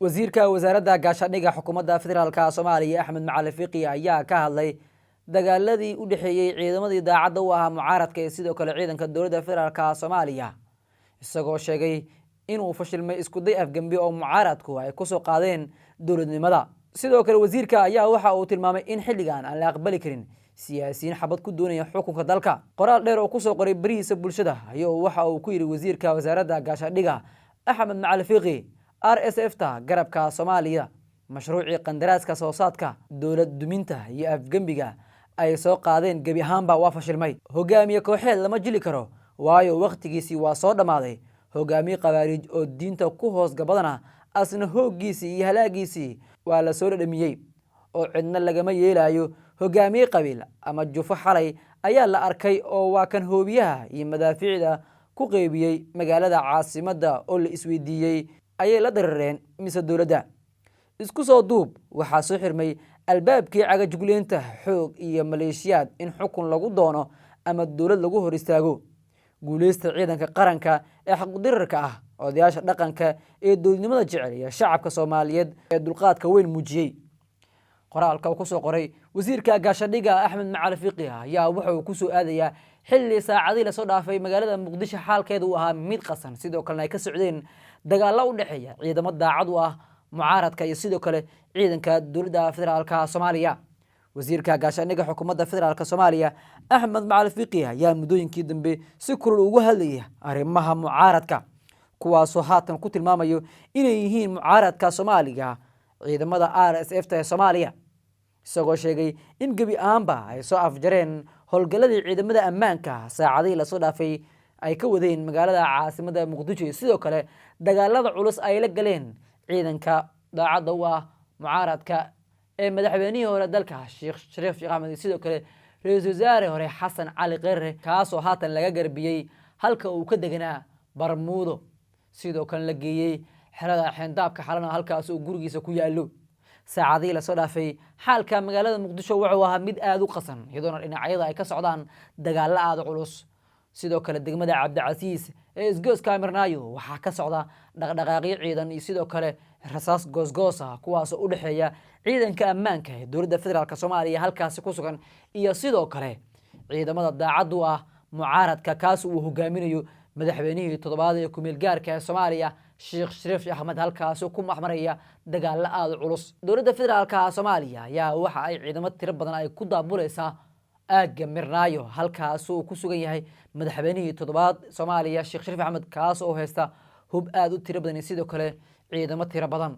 wasiirka wasaaradda gaashaandhigga xukuumadda federaalka Soomaaliya Axmed Macalin Fiqi ayaa ka hadlay dagaaladii u dhaxeeyay ciidamadii daacadda u ahaa mucaaradka ee sidoo kale ciidanka dowladda federaalka Soomaaliya isagoo sheegay inuu fashilmay isku day afgambi oo mucaaradku ay ku soo qaadeen dowladnimada. sidoo kale wasiirka ayaa waxa uu tilmaamay in xilligan aan la aqbali karin siyaasiyiin xabad ku doonaya xukunka dalka. qoraal dheer oo ku soo qoray barihiisa bulshada ayaa waxa uu ku yiri wasiirka wasaaradda gaashaandhigga Axmed Macalin Fiqi RSF-ta garabka Soomaaliya mashruuci qandaraaska soo saadka dowlad duminta iyo afgambiga ay soo qaadeen gabi ahaanba waa fashilmay. hogaamiye kooxeed lama jili karo waayo waqtigiisii waa soo dhamaaday. hogaamiye qabaarij oo diinta ku hoos gabadana asna hoogiisii iyo halaagiisii waa la soo dhadhamiyay oo cidna lagama yeelayo. hogaamiye qabiil ama jufo xalay ayaa la arkay oo waa kan hoobiyaha iyo madaafiicda ku qeybiyay magaalada caasimadda oo la isweydiiyay ayay la dareereen mise dowladda. isku soo duub waxaa soo xirmay albaabkii cagajugleynta xoog iyo maleeshiyaad in xukun lagu doono ama dowlad lagu hor istaago. guuleysta ciidanka qaranka ee xaqdirarka ah odayaasha dhaqanka ee dowladnimada jecel iyo shacabka Soomaaliyeed ee dulqaadka weyn muujiyay. qoraalka uu ku soo qoray wasiirka gaashaandhigga Axmed Macalin Fiqi ayaa waxa uu ku soo aadayaa xilli saacadii la soo dhaafay magaalada Muqdisho xaalkeedu uu ahaa mid qasan sidoo kale ay ka socdeen dagaalo u dhaxeeya ciidamo daacad u ah mucaaradka iyo sidoo kale ciidanka dowladda federaalka Soomaaliya. wasiirka gaashaandhigga xukuumadda federaalka Soomaaliya Axmed Macalin Fiqi ayaa muddooyinkii dambe si kulul ugu hadlayay arrimaha mucaaradka kuwaasoo haatan ku tilmaamayo inay yihiin mucaaradka Soomaaliya ciidamada RSF-ta ee Soomaaliya isagoo sheegay in gabi ahaanba ay soo afjareen howlgalladii ciidamada ammaanka saacadii la soo dhaafay ay ka wadeen magaalada caasimadda Muqdisho sidoo kale dagaalada culus ay la galeen ciidanka daacadda u ah mucaaradka ee madaxweynihii hore dalka Sheekh Shariif Sheekh Axmed sidoo kale ra'iisul wasaare hore Xasan Cali Kheyre kaasoo haatan laga garbiyay halka uu ka deganaa Barmuudo sidoo kale la geeyay xerada xeyndaabka xalana halkaas uu gurigiisa ku yaalo. saacadii la soo dhaafay xaalka magaalada Muqdisho wuxuu ahaa mid aad u qasan iyadoo dhinacyada ay ka socdaan dagaalo aad u culus. sidoo kale degmada Cabdicasiis ee isgooska Mirnaayo waxaa ka socda dhaqdhaqaaqyo ciidan iyo sidoo kale rasaas goosgoos ah kuwaas oo u dhaxeeya ciidanka ammaanka ee dowladda federaalka Soomaaliya halkaas ku sugan iyo sidoo kale ciidamada daacad u ah mucaaradka kaas uu hogaaminayo madaxweynihii toddobaad ee ku-meel gaarka ee Soomaaliya Sheekh Shariif Sheekh Axmed halkaas ku maxmaraya dagaalo aad u culus. dowladda federaalka Soomaaliya ayaa waxa ay ciidamo tiro badan ay ku daabuleysaa aagga Mirnaayo halkaas uu ku sugan yahay madaxweynihii toddobaad Soomaaliya Sheekh Shariif Axmed kaas oo haysta hub aad u tiro badan sidoo kale ciidamo tiro badan.